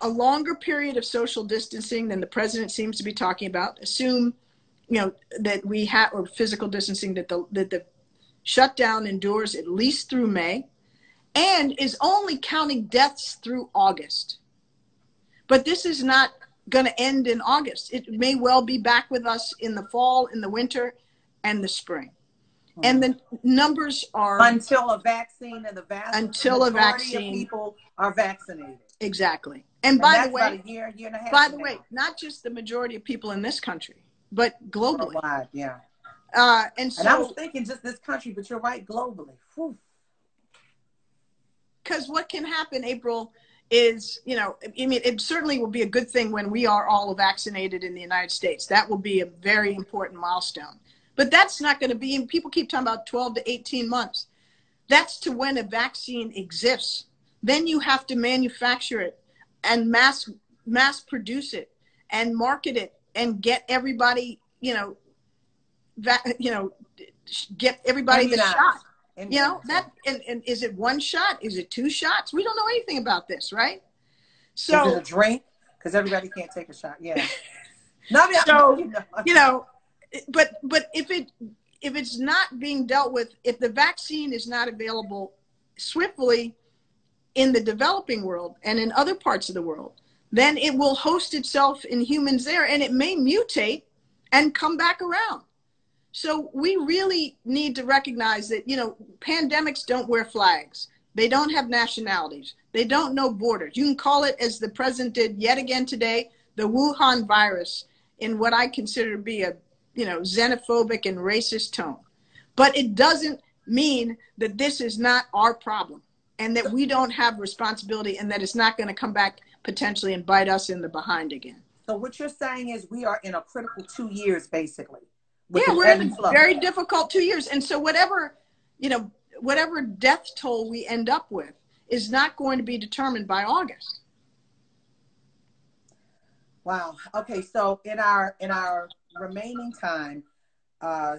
S2: a longer period of social distancing than the president seems to be talking about, assume that we have, or physical distancing, that the shutdown endures at least through May, and is only counting deaths through August. But this is not going to end in August. It may well be back with us in the fall, in the winter, and the spring. And the numbers are
S1: until a vaccine, and the majority of people are vaccinated.
S2: Exactly. And by the way,
S1: about a year and a half.
S2: By the way, not just the majority of people in this country, but globally.
S1: Worldwide, yeah.
S2: And
S1: I was thinking just this country, but you're right, globally.
S2: Because what can happen, April, is, it certainly will be a good thing when we are all vaccinated in the United States. That will be a very important milestone. But that's not going to be, and people keep talking about 12 to 18 months. That's to when a vaccine exists. Then you have to manufacture it and mass produce it and market it and get everybody, get everybody the shot. And is it one shot? Is it two shots? We don't know anything about this, right? So
S1: is it a drink? Because everybody can't take a shot. Yeah.
S2: But if it's not being dealt with, if the vaccine is not available swiftly in the developing world and in other parts of the world, then it will host itself in humans there, and it may mutate and come back around. So we really need to recognize that, pandemics don't wear flags. They don't have nationalities. They don't know borders. You can call it, as the president did yet again today, the Wuhan virus, in what I consider to be a xenophobic and racist tone. But it doesn't mean that this is not our problem and that we don't have responsibility and that it's not going to come back potentially and bite us in the behind again.
S1: So what you're saying is we are in a critical 2 years, basically.
S2: Yeah, we're in a very difficult 2 years. And so whatever death toll we end up with is not going to be determined by August.
S1: Wow. Okay. So in our remaining time, I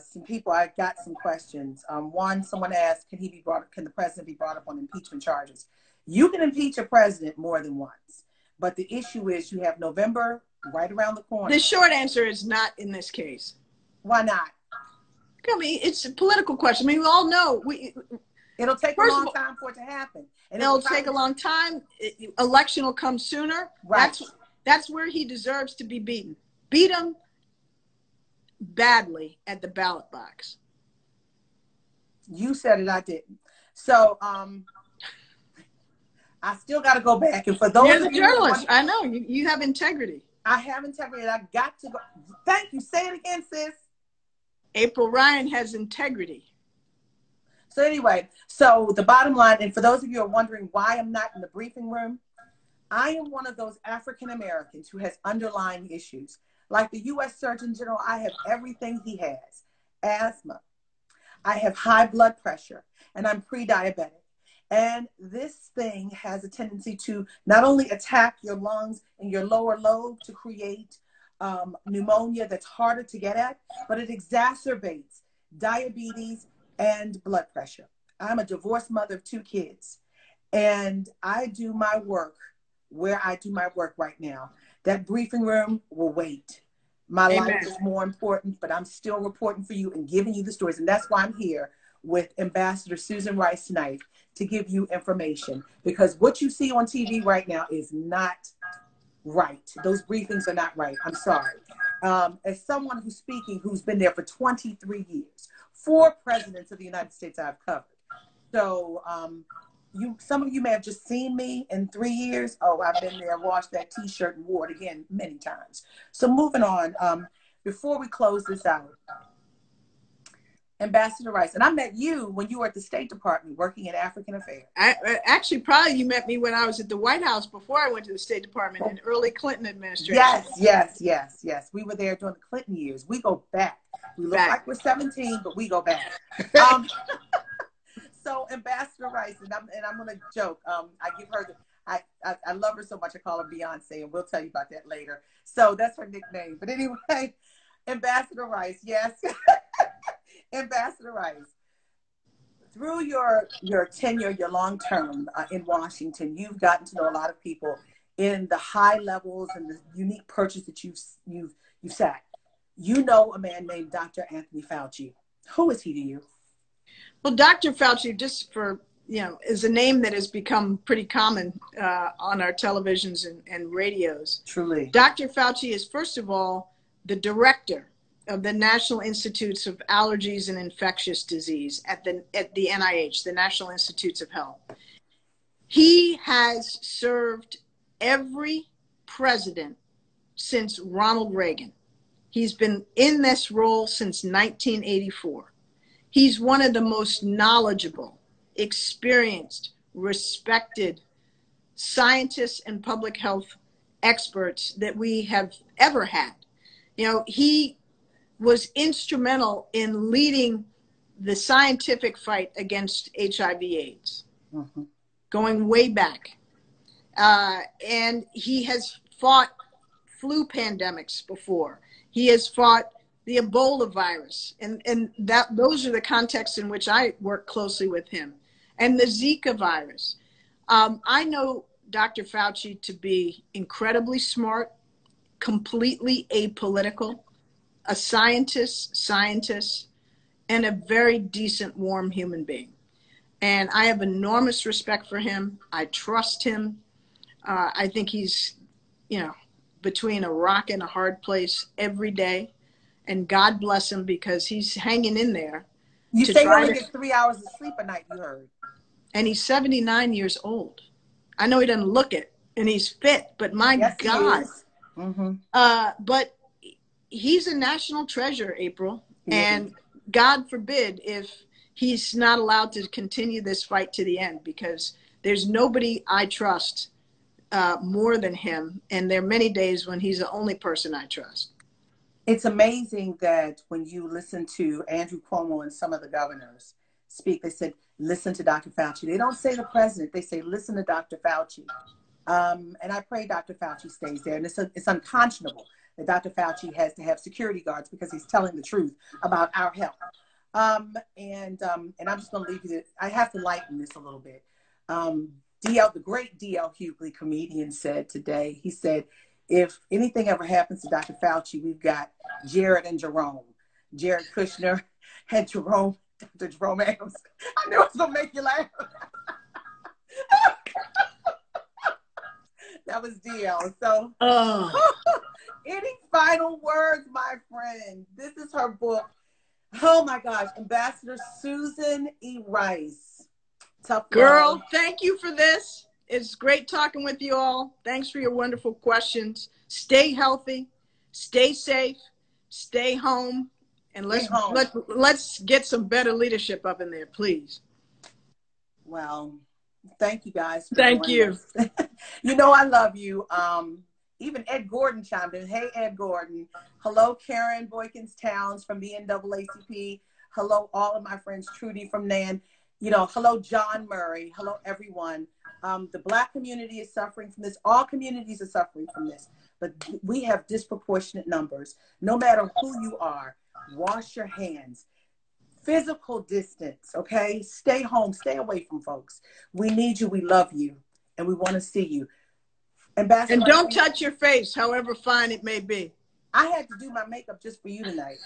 S1: got some questions. One, someone asked, can the president be brought up on impeachment charges? You can impeach a president more than once, but the issue is you have November right around the corner.
S2: The short answer is not in this case.
S1: Why not?
S2: I mean, it's a political question. I mean, we all know
S1: it'll take a long time for it to happen.
S2: And it'll take a long time. Election will come sooner.
S1: Right.
S2: That's where he deserves to be beaten. Beat him badly at the ballot box.
S1: You said it, I didn't. So I still got to go back. And for those
S2: You're the journalist. I know. You have integrity.
S1: I have integrity. I got to go. Thank you. Say it again, sis.
S2: April Ryan has integrity.
S1: So anyway, so the bottom line, and for those of you who are wondering why I'm not in the briefing room, I am one of those African Americans who has underlying issues. Like the U.S. Surgeon General, I have everything he has. Asthma. I have high blood pressure, and I'm pre-diabetic. And this thing has a tendency to not only attack your lungs and your lower lobe to create pneumonia that's harder to get at, but it exacerbates diabetes and blood pressure. I'm a divorced mother of 2 kids, and I do my work where I do my work right now. That briefing room will wait. My life is more important, but I'm still reporting for you and giving you the stories. And that's why I'm here with Ambassador Susan Rice tonight to give you information, because what you see on TV right now is not right. Those briefings are not right. I'm sorry. As someone who's speaking, who's been there for 23 years, 4 presidents of the United States I've covered. So some of you may have just seen me in 3 years. Oh, I've been there, washed that T-shirt and wore it again many times. So moving on, before we close this out, Ambassador Rice, and I met you when you were at the State Department working in African Affairs.
S2: Actually, probably you met me when I was at the White House before I went to the State Department in early Clinton administration.
S1: Yes. We were there during the Clinton years. We go back. We look like we're 17, but we go back. So Ambassador Rice, and I'm going to joke. I give her I love her so much. I call her Beyonce, and we'll tell you about that later. So that's her nickname. But anyway, Ambassador Rice, yes. Ambassador Rice, through your tenure, your long term in Washington, you've gotten to know a lot of people in the high levels and the unique perches that you've sat. You know a man named Dr. Anthony Fauci. Who is he to you?
S2: Well, Dr. Fauci, just for, is a name that has become pretty common on our televisions and radios.
S1: Truly.
S2: Dr. Fauci is, first of all, the director of the National Institutes of Allergies and Infectious Disease at the NIH, the National Institutes of Health. He has served every president since Ronald Reagan. He's been in this role since 1984. He's one of the most knowledgeable, experienced, respected scientists and public health experts that we have ever had. He was instrumental in leading the scientific fight against HIV/AIDS, going way back. And he has fought flu pandemics before. He has fought the Ebola virus, and those are the contexts in which I work closely with him, and the Zika virus. I know Dr. Fauci to be incredibly smart, completely apolitical, a scientist, and a very decent, warm human being. And I have enormous respect for him. I trust him. I think he's, between a rock and a hard place every day. And God bless him, because he's hanging in there.
S1: You say he only gets 3 hours of sleep a night, you heard.
S2: And he's 79 years old. I know he doesn't look it, and he's fit, but my God. But he's a national treasure, April. And God forbid if he's not allowed to continue this fight to the end, because there's nobody I trust more than him. And there are many days when he's the only person I trust.
S1: It's amazing that when you listen to Andrew Cuomo and some of the governors speak, they said, listen to Dr. Fauci. They don't say the president. They say, listen to Dr. Fauci. And I pray Dr. Fauci stays there. And it's unconscionable that Dr. Fauci has to have security guards because he's telling the truth about our health. And I'm just going to leave you. I have to lighten this a little bit. The great D.L. Hughley, comedian, said today, he said, if anything ever happens to Dr. Fauci, we've got Jared and Jerome. Jared Kushner and Jerome, Dr. Jerome Adams. I knew it was going to make you laugh. That was DL. So, any final words, my friend? This is her book. Oh, my gosh. Ambassador Susan E. Rice. Tough
S2: Girl,
S1: love.
S2: Thank you for this. It's great talking with you all. Thanks for your wonderful questions. Stay healthy, stay safe, stay home, and let's get some better leadership up in there, please.
S1: Well, thank you guys.
S2: Thank you.
S1: I love you. Even Ed Gordon chimed in. Hey, Ed Gordon. Hello, Karen Boykins-Towns from the NAACP. Hello, all of my friends. Trudy from NAN. Hello, John Murray. Hello, everyone. The Black community is suffering from this. All communities are suffering from this. But we have disproportionate numbers. No matter who you are, wash your hands. Physical distance, okay? Stay home. Stay away from folks. We need you. We love you. And we want to see you. Ambassador,
S2: and don't touch your face, however fine it may be.
S1: I had to do my makeup just for you tonight.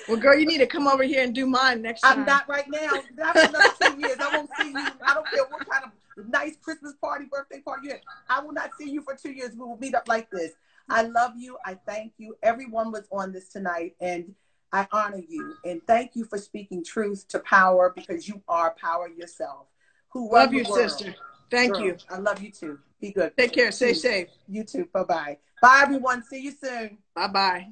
S2: Well, girl, you need to come over here and do mine next time.
S1: I'm not right now. Not for another 2 years. I won't see you. I don't care what kind of nice Christmas party, birthday party you have. I will not see you for 2 years. We will meet up like this. I love you. I thank you. Everyone was on this tonight, and I honor you. And thank you for speaking truth to power, because you are power yourself.
S2: Love you, sister. Thank you.
S1: I love you too. Be good.
S2: Take care. Stay safe.
S1: You too. Bye-bye. Bye, everyone. See you soon.
S2: Bye-bye.